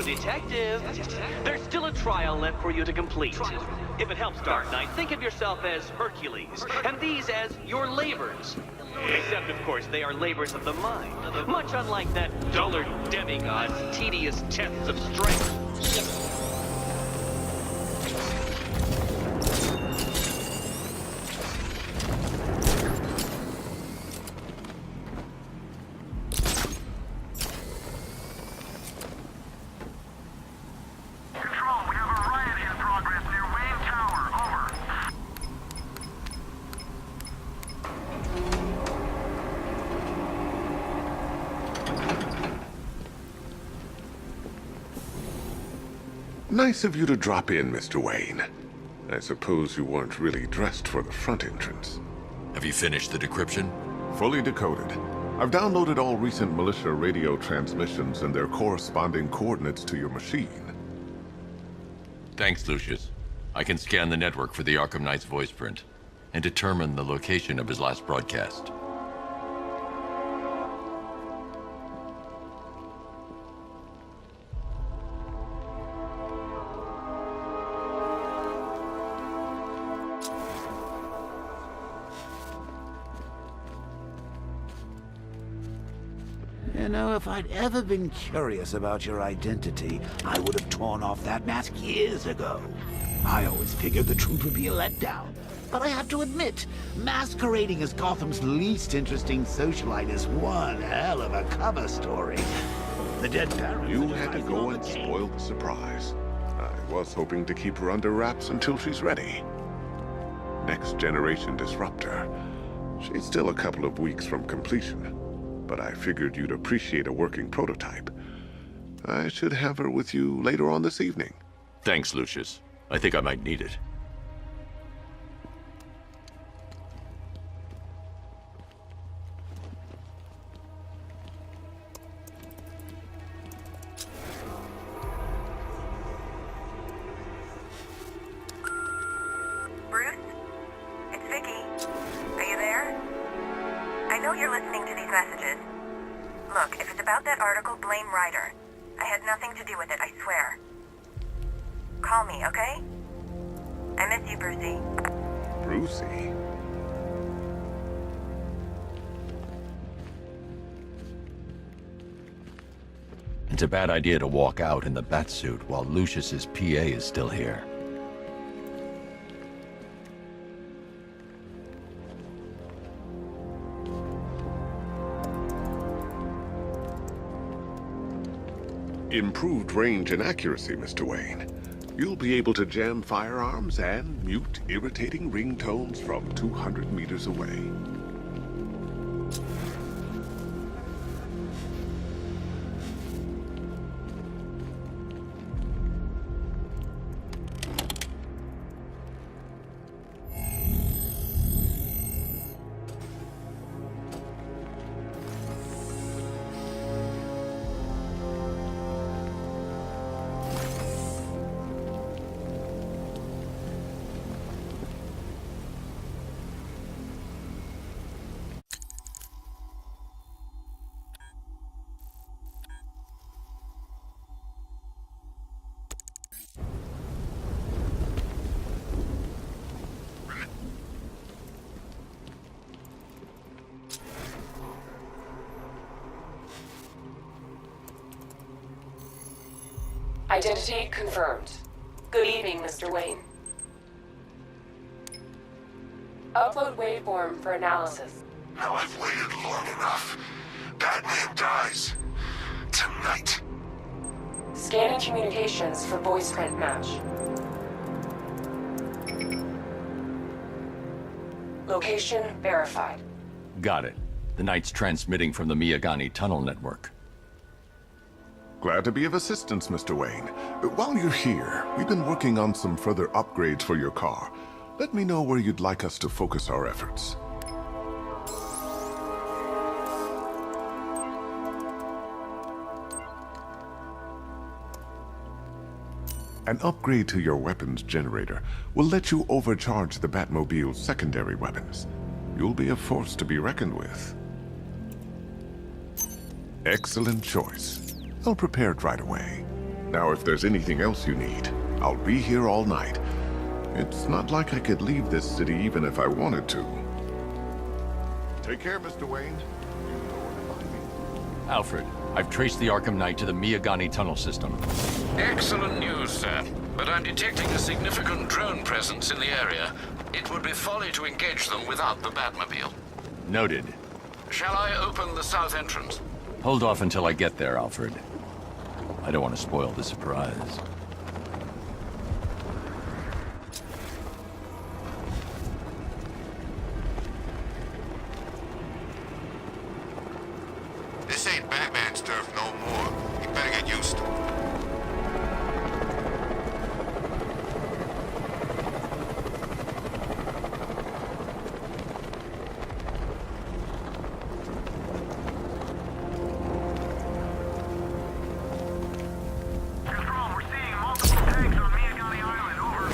detective. There's still a trial left for you to complete. If it helps, Dark Knight, think of yourself as Hercules, and these as your labors. Except, of course, they are labors of the mind, much unlike that dullard demigod's tedious tests of strength. Nice of you to drop in, Mr. Wayne. I suppose you weren't really dressed for the front entrance. Have you finished the decryption? Fully decoded. I've downloaded all recent militia radio transmissions and their corresponding coordinates to your machine. Thanks, Lucius. I can scan the network for the Arkham Knight's voice print and determine the location of his last broadcast. You know, if I'd ever been curious about your identity, I would have torn off that mask years ago. I always figured the truth would be a letdown. But I have to admit, masquerading as Gotham's least interesting socialite is one hell of a cover story. The dead parents... You had to go and spoil the surprise. I was hoping to keep her under wraps until she's ready. Next generation disruptor. She's still a couple of weeks from completion. But I figured you'd appreciate a working prototype. I should have her with you later on this evening. Thanks, Lucius. I think I might need it. Bruce? It's Vicky. Are you there? I know you're listening to these messages. Look, if it's about that article, blame Ryder. I had nothing to do with it, I swear. Call me, okay? I miss you, Brucey. Brucey? It's a bad idea to walk out in the Batsuit while Lucius's PA is still here. Improved range and accuracy, Mr. Wayne. You'll be able to jam firearms and mute irritating ringtones from 200 meters away. Identity confirmed. Good evening, Mr. Wayne. Upload waveform for analysis. Now I've waited long enough. Batman dies. Tonight. Scanning communications for voice print match. Location verified. Got it. The Knight's transmitting from the Miyagani tunnel network. Glad to be of assistance, Mr. Wayne. While you're here, we've been working on some further upgrades for your car. Let me know where you'd like us to focus our efforts. An upgrade to your weapons generator will let you overcharge the Batmobile's secondary weapons. You'll be a force to be reckoned with. Excellent choice. I'll prepare it right away. Now, if there's anything else you need, I'll be here all night. It's not like I could leave this city even if I wanted to. Take care, Mr. Wayne. Alfred, I've traced the Arkham Knight to the Miyagani tunnel system. Excellent news, sir. But I'm detecting a significant drone presence in the area. It would be folly to engage them without the Batmobile. Noted. Shall I open the south entrance? Hold off until I get there, Alfred. I don't want to spoil the surprise. This ain't Batman's turf no more. You better get used to it. Control, we're seeing multiple tanks on Miyagani Island, over.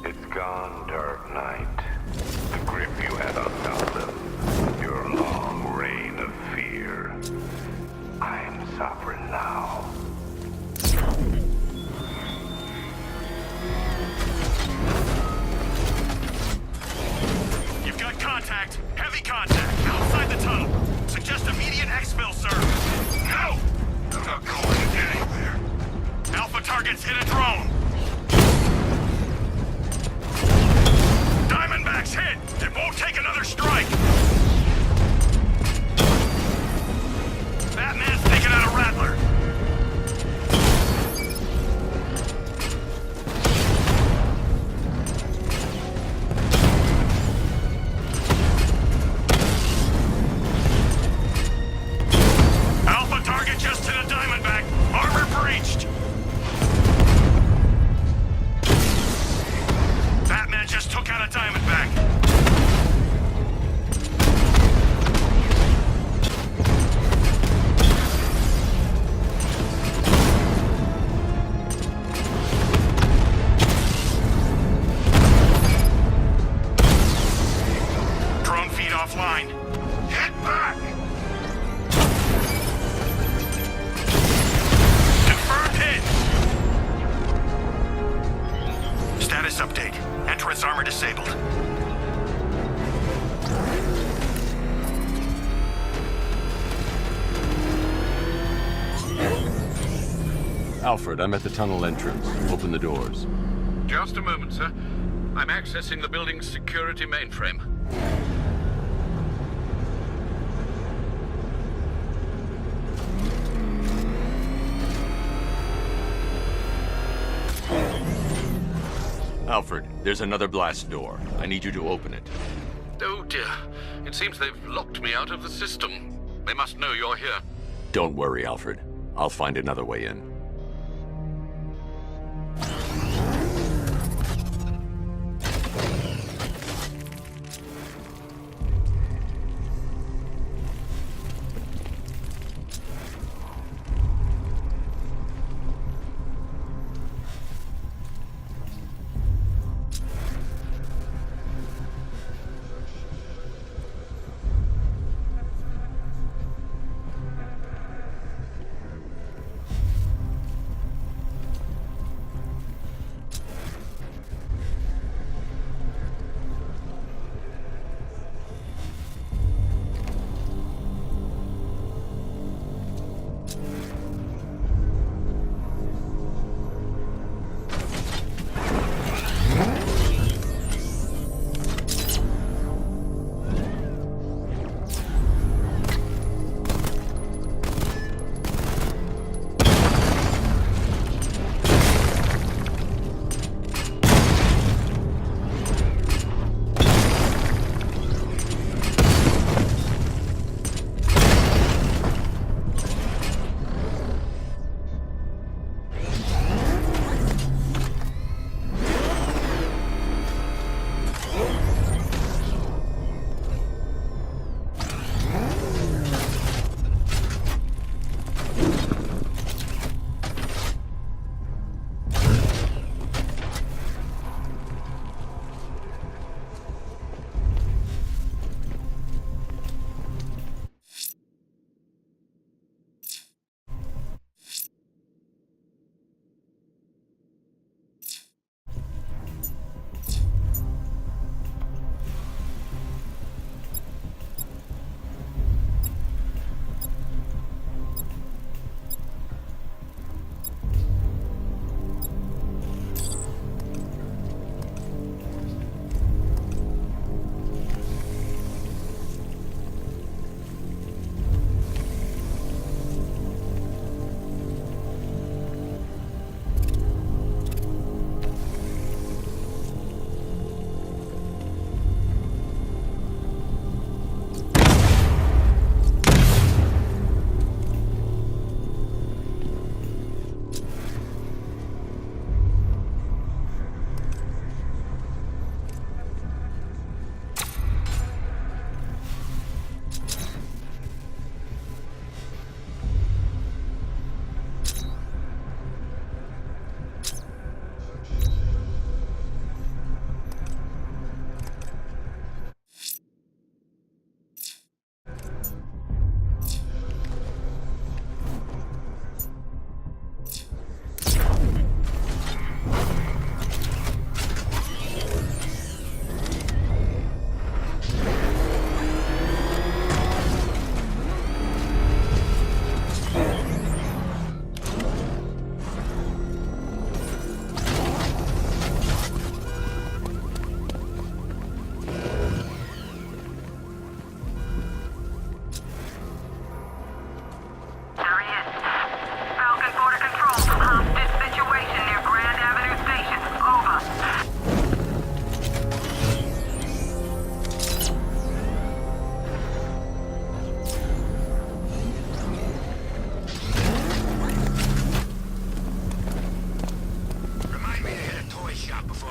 It's gone, Dark Knight. The grip you had on Gotham. Your long reign of fear. I'm sovereign now. You've got contact. Heavy contact. Outside the tunnel. Suggest immediate exfil, sir. No! I'm not going anywhere. Alpha targets hit a drone. Diamondback's hit. It won't take another strike. Batman's taking out a Rattler. Alpha target just hit a Diamondback. Armor breached. Batman just took out a Diamondback. Drone feed offline. Get back! Confirmed hit. Status update. Entrance armor disabled. Alfred, I'm at the tunnel entrance. Open the doors. Just a moment, sir. I'm accessing the building's security mainframe. Alfred, there's another blast door. I need you to open it. Oh dear. It seems they've locked me out of the system. They must know you're here. Don't worry, Alfred. I'll find another way in.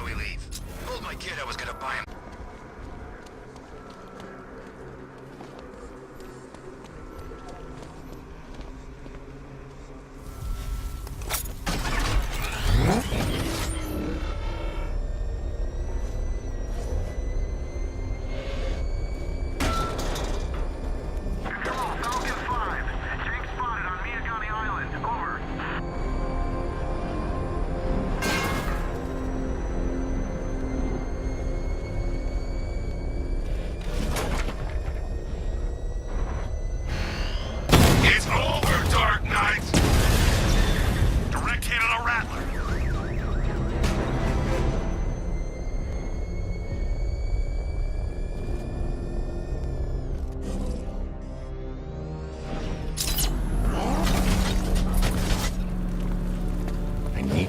we leave. Told my kid I was gonna buy him.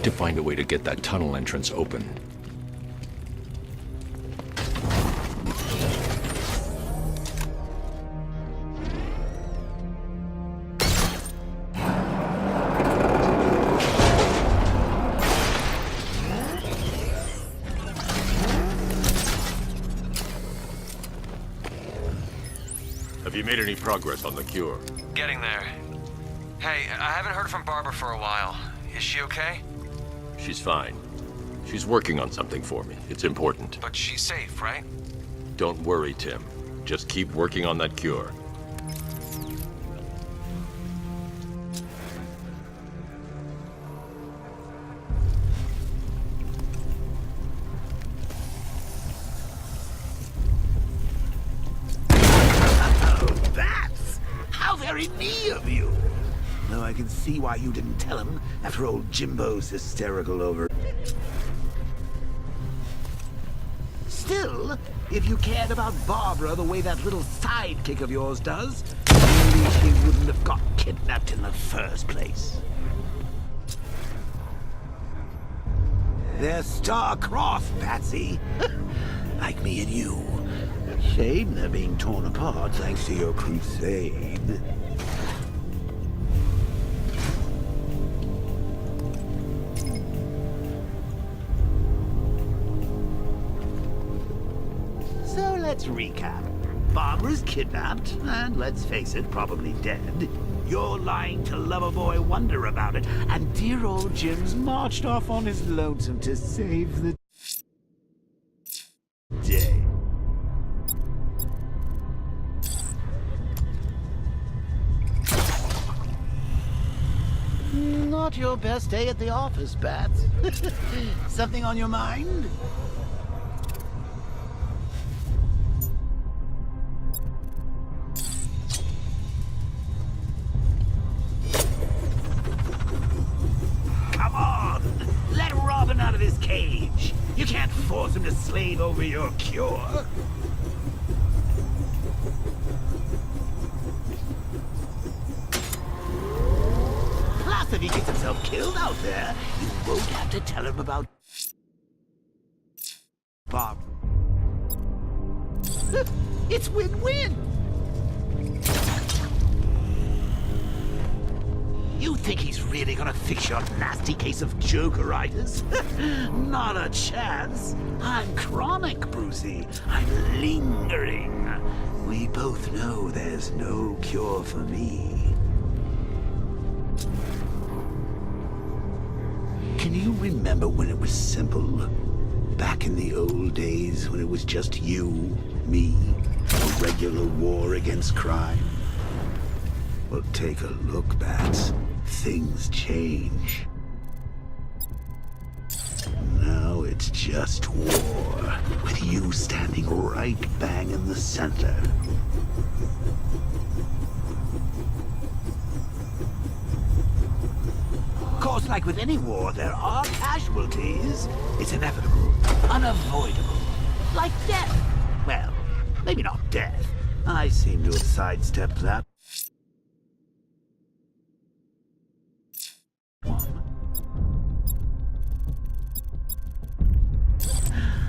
To find a way to get that tunnel entrance open. Have you made any progress on the cure? Getting there. Hey, I haven't heard from Barbara for a while. Is she okay? She's fine. She's working on something for me. It's important. But she's safe, right? Don't worry, Tim. Just keep working on that cure. Oh, bats! How very me of you! Though I can see why you didn't tell him after old Jimbo's hysterical over. Still, if you cared about Barbara the way that little sidekick of yours does, maybe she wouldn't have got kidnapped in the first place. They're star-crossed, Patsy. Like me and you. Shame they're being torn apart thanks to your crusade. Let's recap. Barbara's kidnapped, and let's face it, probably dead. You're lying to Loverboy Wonder about it, and dear old Jim's marched off on his lonesome to save the day. Not your best day at the office, Bats. Something on your mind? Out of his cage. You can't force him to slave over your cure. Plus, if he gets himself killed out there, you won't have to tell him about Bob. It's win-win. You think he's really gonna fix your nasty case of Jokeritis? Not a chance. I'm chronic, Brucey. I'm lingering. We both know there's no cure for me. Can you remember when it was simple? Back in the old days when it was just you, me, a regular war against crime? Well, take a look, Bats. Things change. Now it's just war, with you standing right bang in the center. Of course, like with any war, there are casualties. It's inevitable, unavoidable. Like death. Well, maybe not death. I seem to have sidestepped that.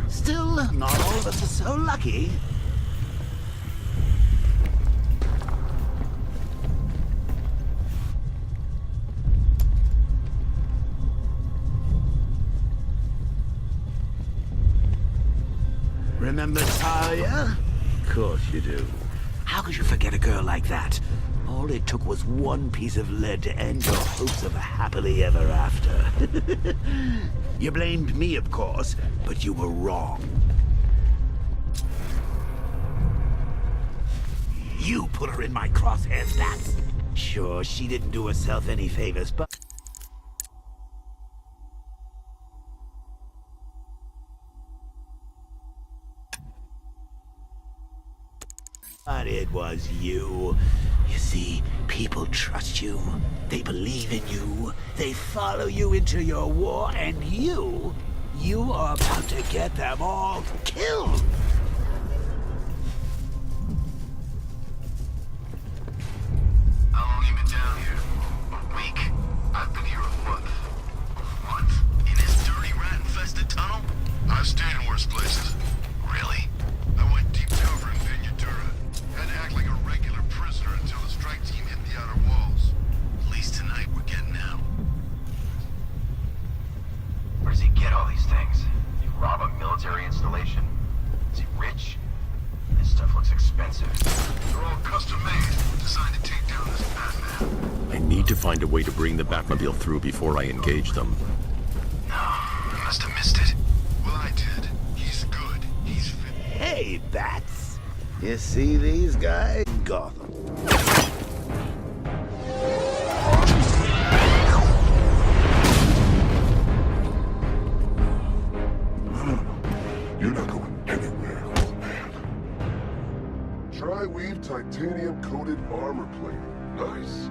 Still, not all of us are so lucky. Remember Talia? Of course you do. How could you forget a girl like that? All it took was one piece of lead to end your hopes of a happily ever after. You blamed me, of course, but you were wrong. You put her in my crosshairs, that's... Sure, she didn't do herself any favors, but... But it was you. You see, people trust you. They believe in you. They follow you into your war, and you are about to get them all killed. How long you been down here? A week? I've been here a month. A month? In this dirty rat-infested tunnel? I've stayed in worse places. Really? I went deep cover in Vinyatura. Had to act like a regular prisoner until the strike team hit the outer walls. At least tonight we're getting out. Where does he get all these things? You rob a military installation? Is he rich? This stuff looks expensive. They're all custom-made, designed to take down this Batman. I need to find a way to bring the Batmobile through before I engage them. No, I must have missed it. Well, I did. He's good. He's fit. Hey, Bats. You see these guys? Gotham. You're not going anywhere, old man. Tri-weave titanium-coated armor plate. Nice.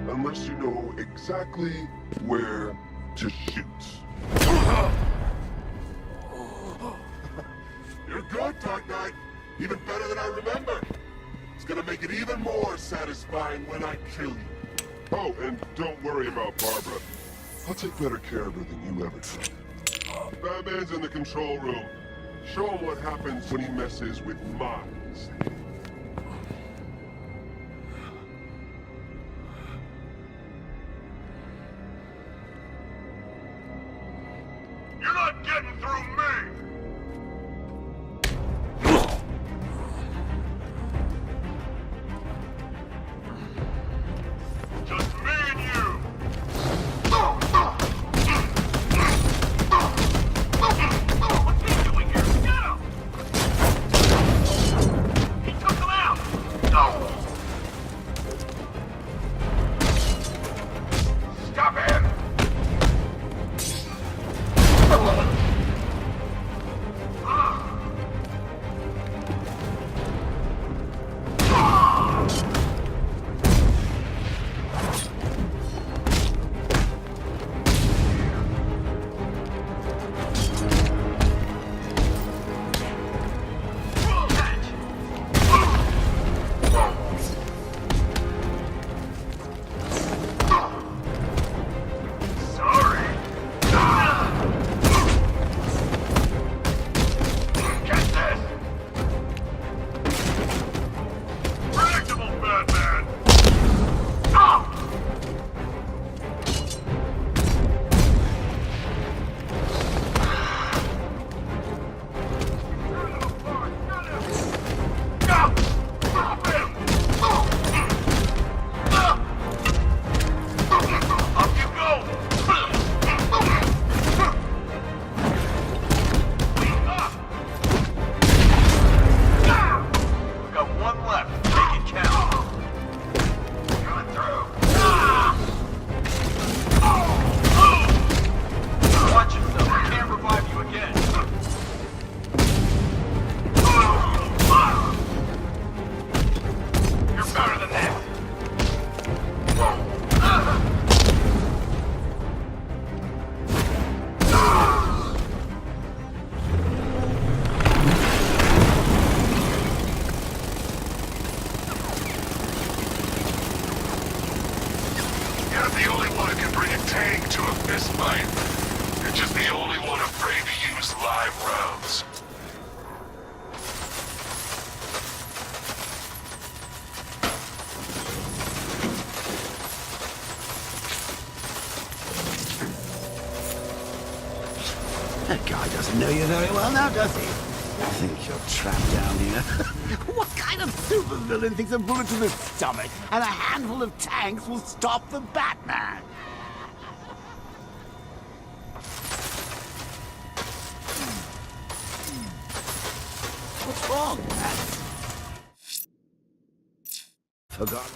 Unless you know exactly where to shoot. You're good, Dark Knight. Even better than I remember. It's gonna make it even more satisfying when I kill you. Oh, and don't worry about Barbara. I'll take better care of her than you ever did. Batman's in the control room. Show him what happens when he messes with minds. You're not getting through me! Just me and you! What's he doing here? Get him! He took them out! No! Stop him! That guy doesn't know you very well now, does he? Think you're trapped down here? What kind of supervillain thinks a bullet to the stomach and a handful of tanks will stop the Batman? What's wrong, Pat? Forgot.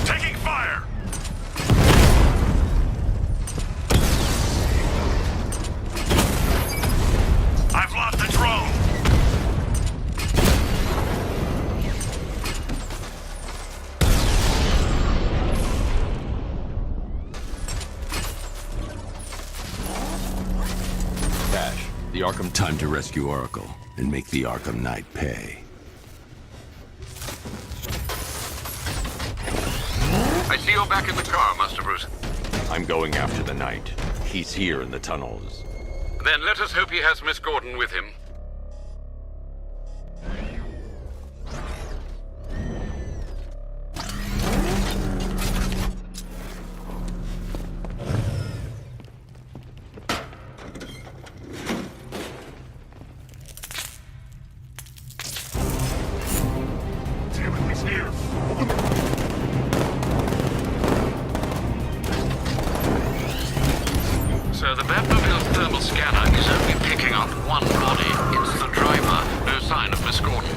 Taking fire! I've lost the drone! The Arkham time to rescue Oracle and make the Arkham Knight pay. I see you're back in the car, Master Bruce. I'm going after the Knight. He's here in the tunnels. Then let us hope he has Miss Gordon with him. So the Batmobile's thermal scanner is only picking up one body. It's the driver. No sign of Miss Gordon.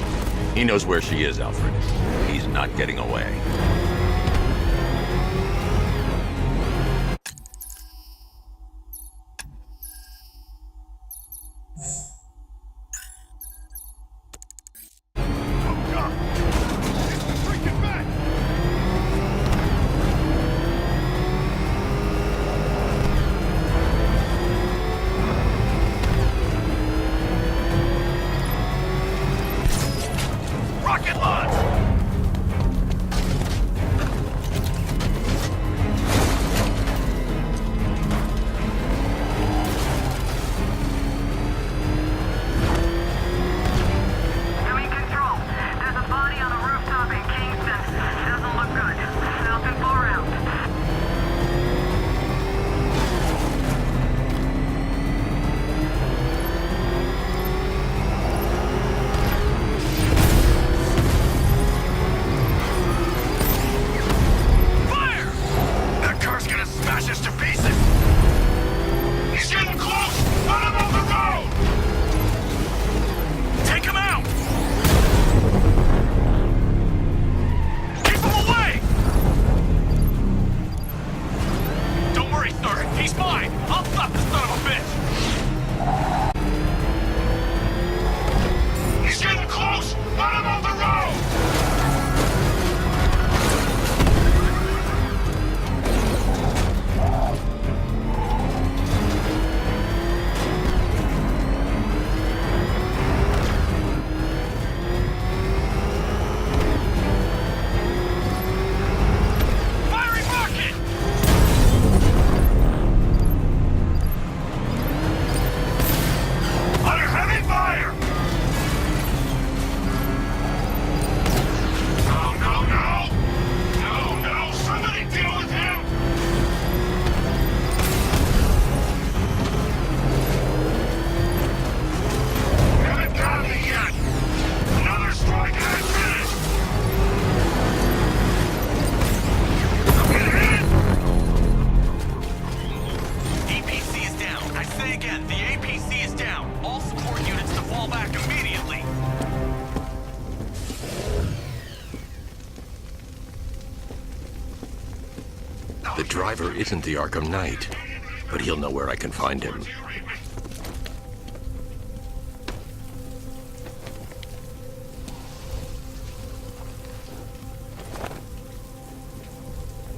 He knows where she is, Alfred. He's not getting away. Rocket launch! Doing control. There's a body on the rooftop in Kingston. Doesn't look good. Falcon 4 out. Fire! That car's gonna smash us to pieces! He's getting close! Run him off the road! Take him out! Keep him away! Don't worry, sir. He's mine. I'll stop this son of a bitch! He's getting close! Run him off the road! Firing rocket! Under heavy fire! No, no, no! No, no! Somebody deal with him! Haven't got me yet! Another strike and I'm finished! Get hit! APC is down. I say again, the APC is down. All support units to fall back immediately. The driver isn't the Arkham Knight, but he'll know where I can find him.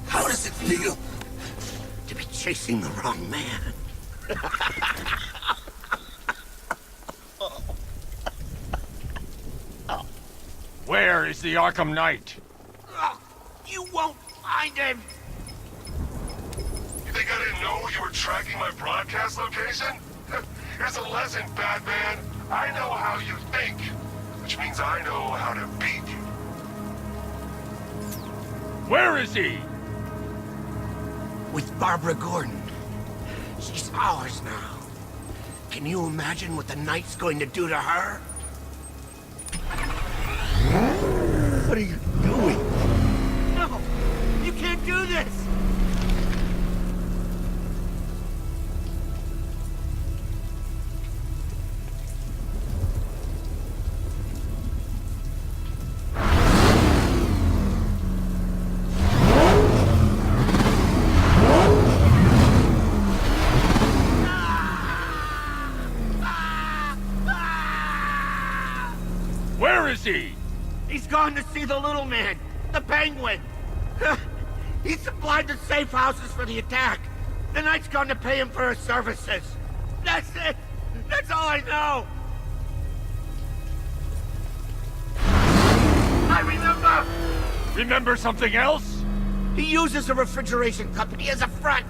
How does it feel to be chasing the wrong man? Where is the Arkham Knight? You won't find him! You think I didn't know you were tracking my broadcast location? Here's a lesson, Batman. I know how you think, which means I know how to beat you. Where is he? With Barbara Gordon. She's ours now. Can you imagine what the night's going to do to her? What are you doing? No! You can't do this! Where is he? He's gone to see the little man, the penguin. He supplied the safe houses for the attack. The Knight's gone to pay him for his services. That's it. That's all I know. I remember. Remember something else? He uses a refrigeration company as a front.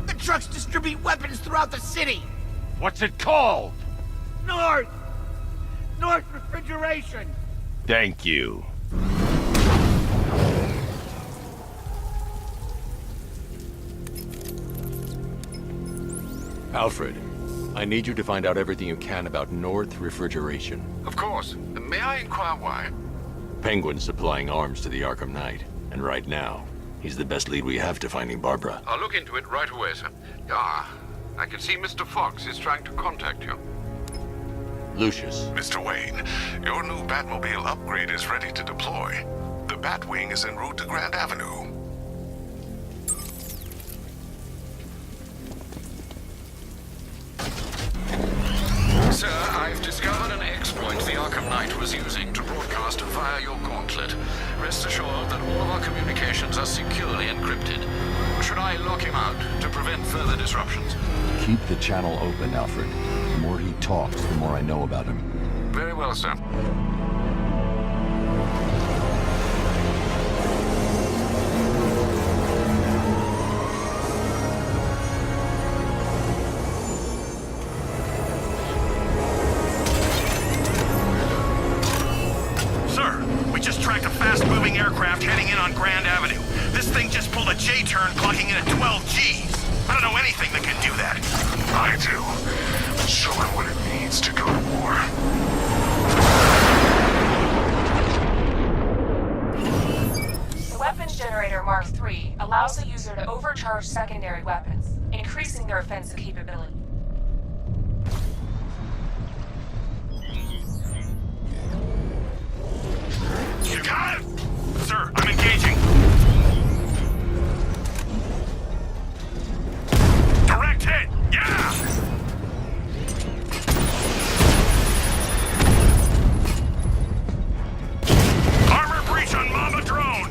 The trucks distribute weapons throughout the city. What's it called? North Refrigeration. Thank you. Alfred, I need you to find out everything you can about North Refrigeration. Of course. May I inquire why? Penguin's supplying arms to the Arkham Knight, and right now, he's the best lead we have to finding Barbara. I'll look into it right away, sir. Ah, I can see Mr. Fox is trying to contact you. Lucius. Mr. Wayne, your new Batmobile upgrade is ready to deploy. The Batwing is en route to Grand Avenue. Sir, I've discovered an exploit the Arkham Knight was using to broadcast via your gauntlet. Rest assured that all of our communications are securely encrypted. Should I lock him out to prevent further disruptions? Keep the channel open, Alfred. The more he talks, the more I know about him. Very well, sir. Aircraft heading in on Grand Avenue. This thing just pulled a J-turn, clocking in at 12 Gs. I don't know anything that can do that. I do. Show him what it means to go to war. The weapons generator Mark III allows the user to overcharge secondary weapons, increasing their offensive capability. You got it! Sir, I'm engaging. Direct hit! Yeah! Armor breach on Mama drone!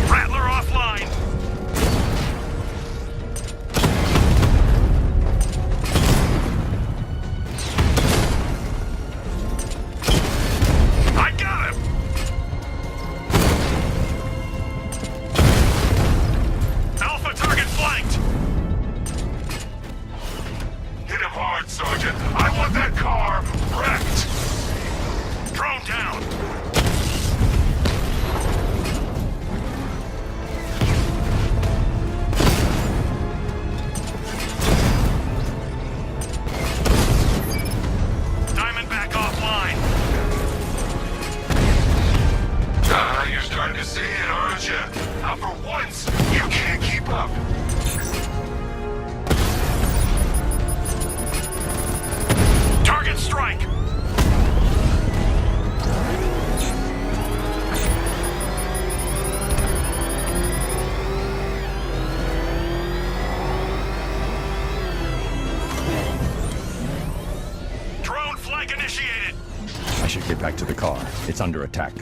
Rattler offline! Back to the car. It's under attack.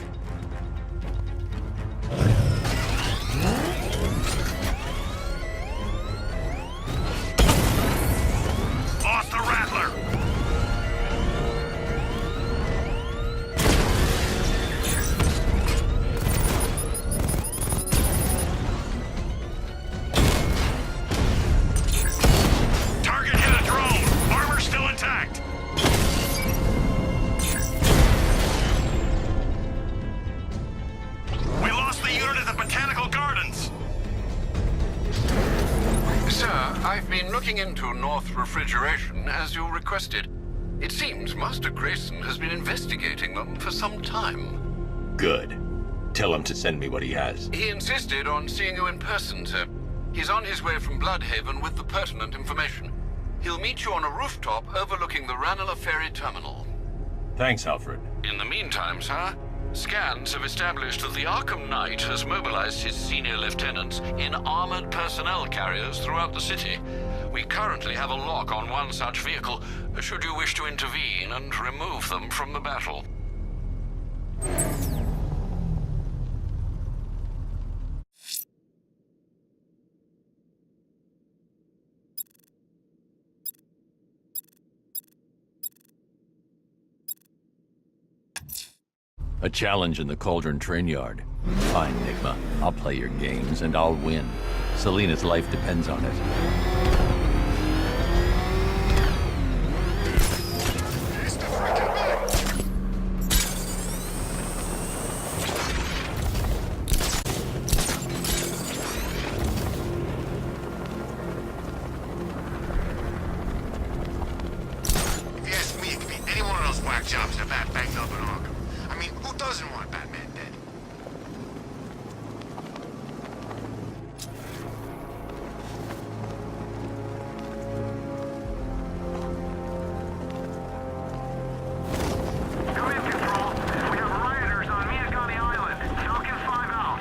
Lost the Rattler! Target hit a drone! Armor still intact! looking into North Refrigeration as you requested. It seems Master Grayson has been investigating them for some time. Good. Tell him to send me what he has. He insisted on seeing you in person, sir. He's on his way from Bloodhaven with the pertinent information. He'll meet you on a rooftop overlooking the Ranelagh Ferry Terminal. Thanks, Alfred. In the meantime, sir, scans have established that the Arkham Knight has mobilized his senior lieutenants in armored personnel carriers throughout the city. We currently have a lock on one such vehicle, should you wish to intervene and remove them from the battle. A challenge in the Cauldron train yard. Fine, Nigma. I'll play your games, and I'll win. Selena's life depends on it. If you ask me, it could be any one of those whack jobs that Bat banged up in Arkham. I mean, who doesn't want Batman dead? Command Control. We have rioters on Miagani Island. Falcon 5 out.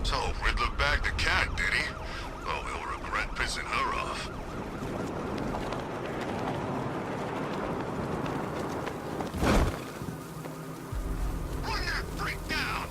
So, Riddler bagged the cat, did he? Oh, he'll regret pissing her off. Run that freak down!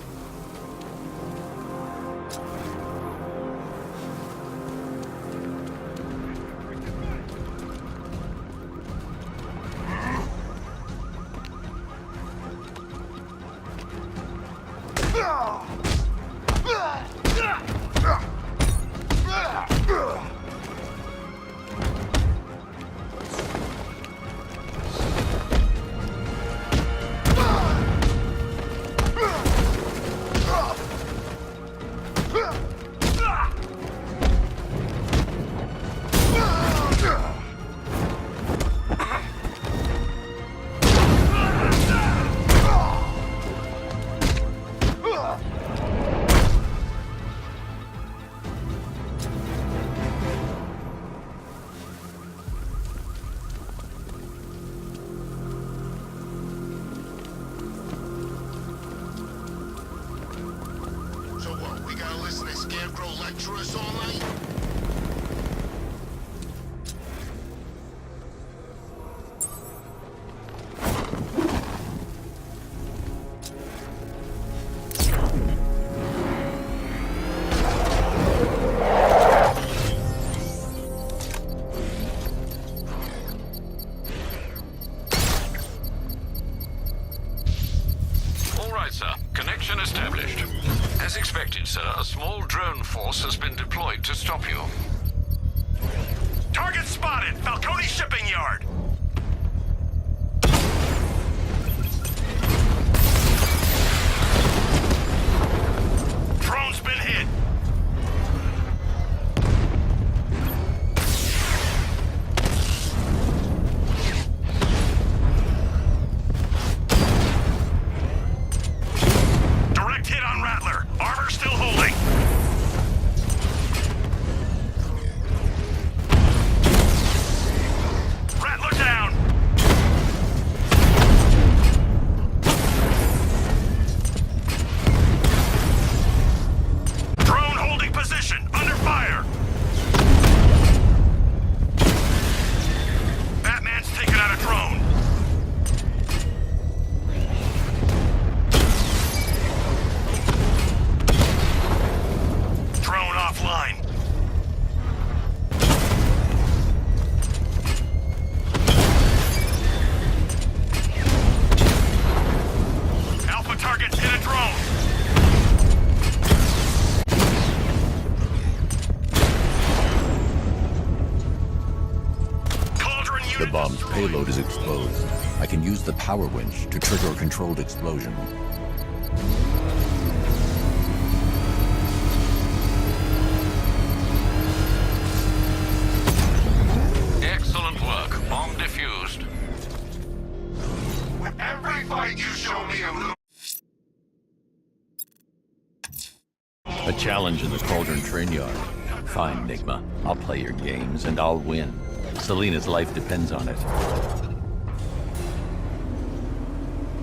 So what, we gotta listen to Scarecrow lecture us all night? All right, sir. Connection established. As expected, sir, a small drone force has been deployed to stop you. Target spotted. Falcone Shipping Yard. Drone's been hit. Direct hit on Rattler. Armor still holding. Rattler payload is exposed, I can use the power winch to trigger a controlled explosion. Excellent work. Bomb defused. Every fight you show me a little... A challenge in the Cauldron train yard. Fine, Nigma. I'll play your games and I'll win. Selena's life depends on it.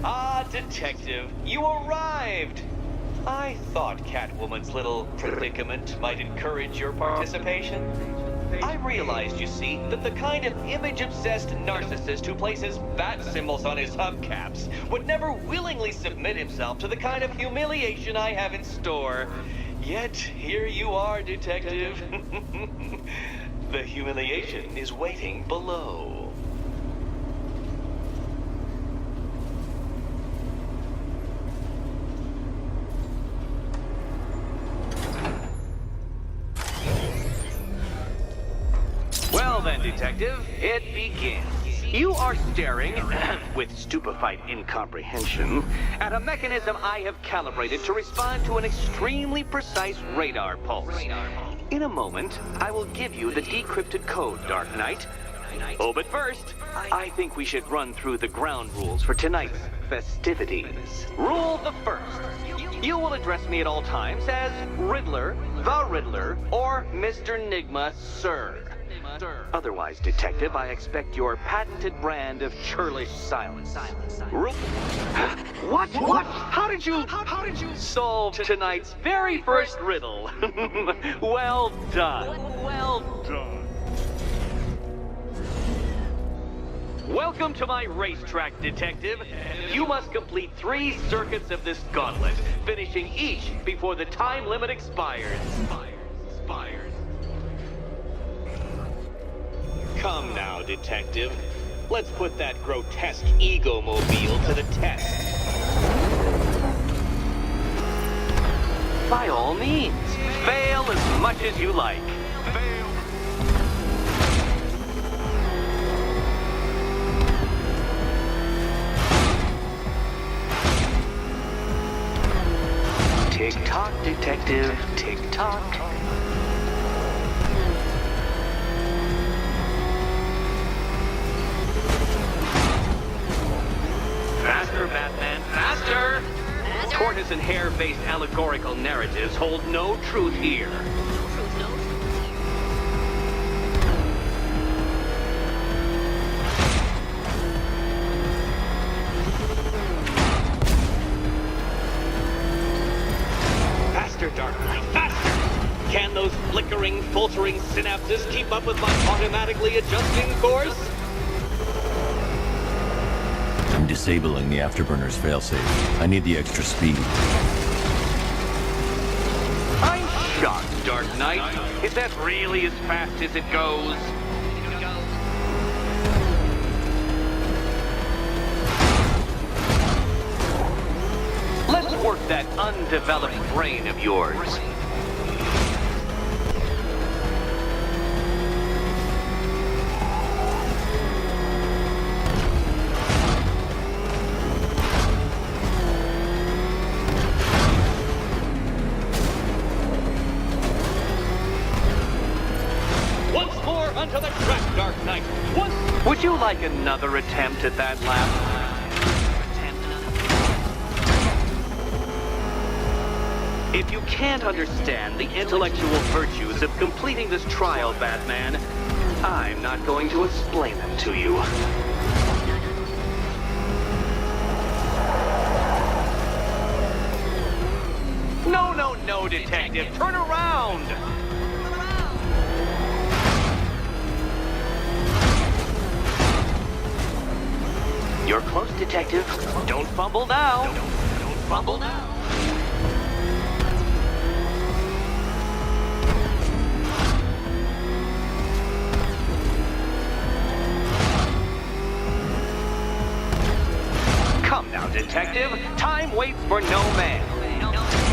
Ah, Detective, you arrived! I thought Catwoman's little predicament might encourage your participation. I realized, you see, that the kind of image-obsessed narcissist who places bat symbols on his hubcaps would never willingly submit himself to the kind of humiliation I have in store. Yet, here you are, Detective. The humiliation is waiting below. Well then, Detective, it begins. You are staring, with stupefied incomprehension, at a mechanism I have calibrated to respond to an extremely precise radar pulse. In a moment, I will give you the decrypted code, Dark Knight. Oh, but first, I think we should run through the ground rules for tonight's festivities. Rule the first. You will address me at all times as Riddler, the Riddler, or Mr. Nigma, sir. Otherwise, Detective, I expect your patented brand of churlish silence. What? How did you solve tonight's very first riddle? Well done. Welcome to my racetrack, Detective. You must complete 3 circuits of this gauntlet, finishing each before the time limit expires. Come now, Detective. Let's put that grotesque ego-mobile to the test. By all means, fail as much as you like. Tick-tock, Detective, tick-tock. Faster, Batman, faster! Tortoise and hare-based allegorical narratives hold no truth here. Faster, Dark Knight, faster! Can those flickering, faltering synapses keep up with my automatically adjusting course? I'm disabling the afterburner's failsafe. I need the extra speed. I'm shocked, Dark Knight. Is that really as fast as it goes? Let's work that undeveloped brain of yours. Onto the track, Dark Knight. Would you like another attempt at that lap? If you can't understand the intellectual virtues of completing this trial, Batman, I'm not going to explain them to you. No, Detective, turn around! You're close, Detective. Don't fumble now. Don't fumble now. Come now, Detective. Time waits for no man.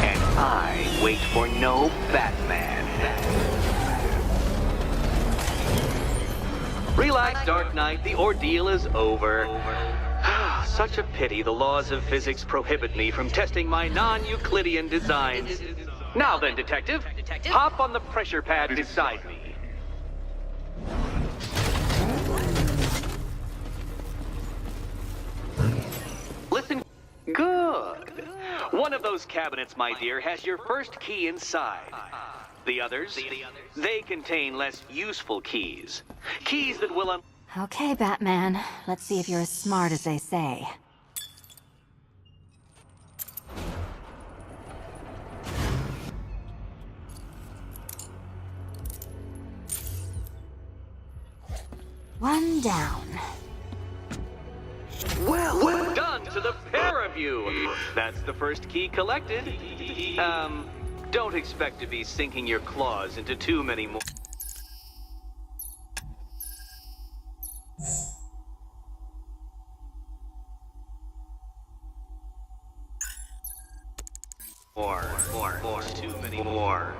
And I wait for no Batman. Relax, Dark Knight. The ordeal is over. Such a pity the laws of physics prohibit me from testing my non-Euclidean designs. Now then, Detective, hop on the pressure pad beside me. Listen. Good. One of those cabinets, my dear, has your first key inside. The others, they contain less useful keys. Keys that will Okay, Batman. Let's see if you're as smart as they say. One down. Well done to the pair of you. That's the first key collected. Don't expect to be sinking your claws into too many more. Too many more.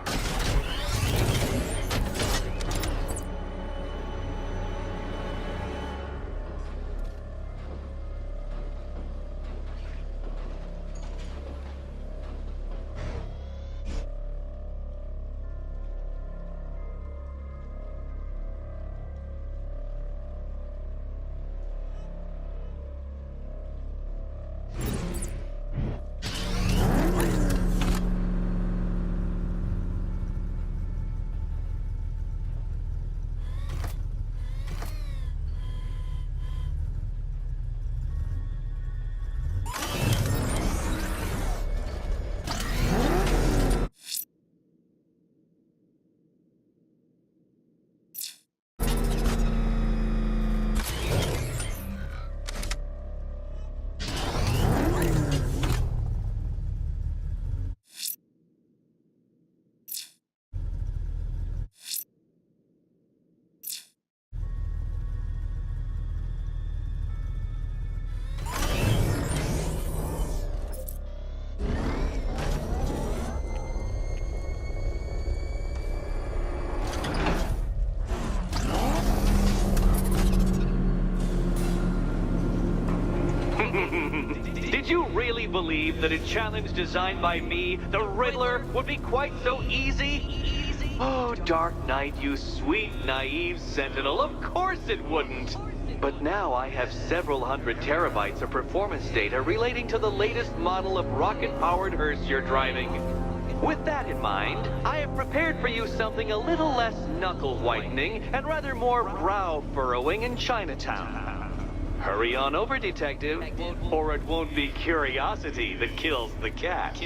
Did you really believe that a challenge designed by me, the Riddler, would be quite so easy? Oh, Dark Knight, you sweet, naive sentinel, of course it wouldn't. But now I have several hundred terabytes of performance data relating to the latest model of rocket-powered hearse you're driving. With that in mind, I have prepared for you something a little less knuckle-whitening and rather more brow-furrowing in Chinatown. Hurry on over, Detective, or it won't be curiosity that kills the cat.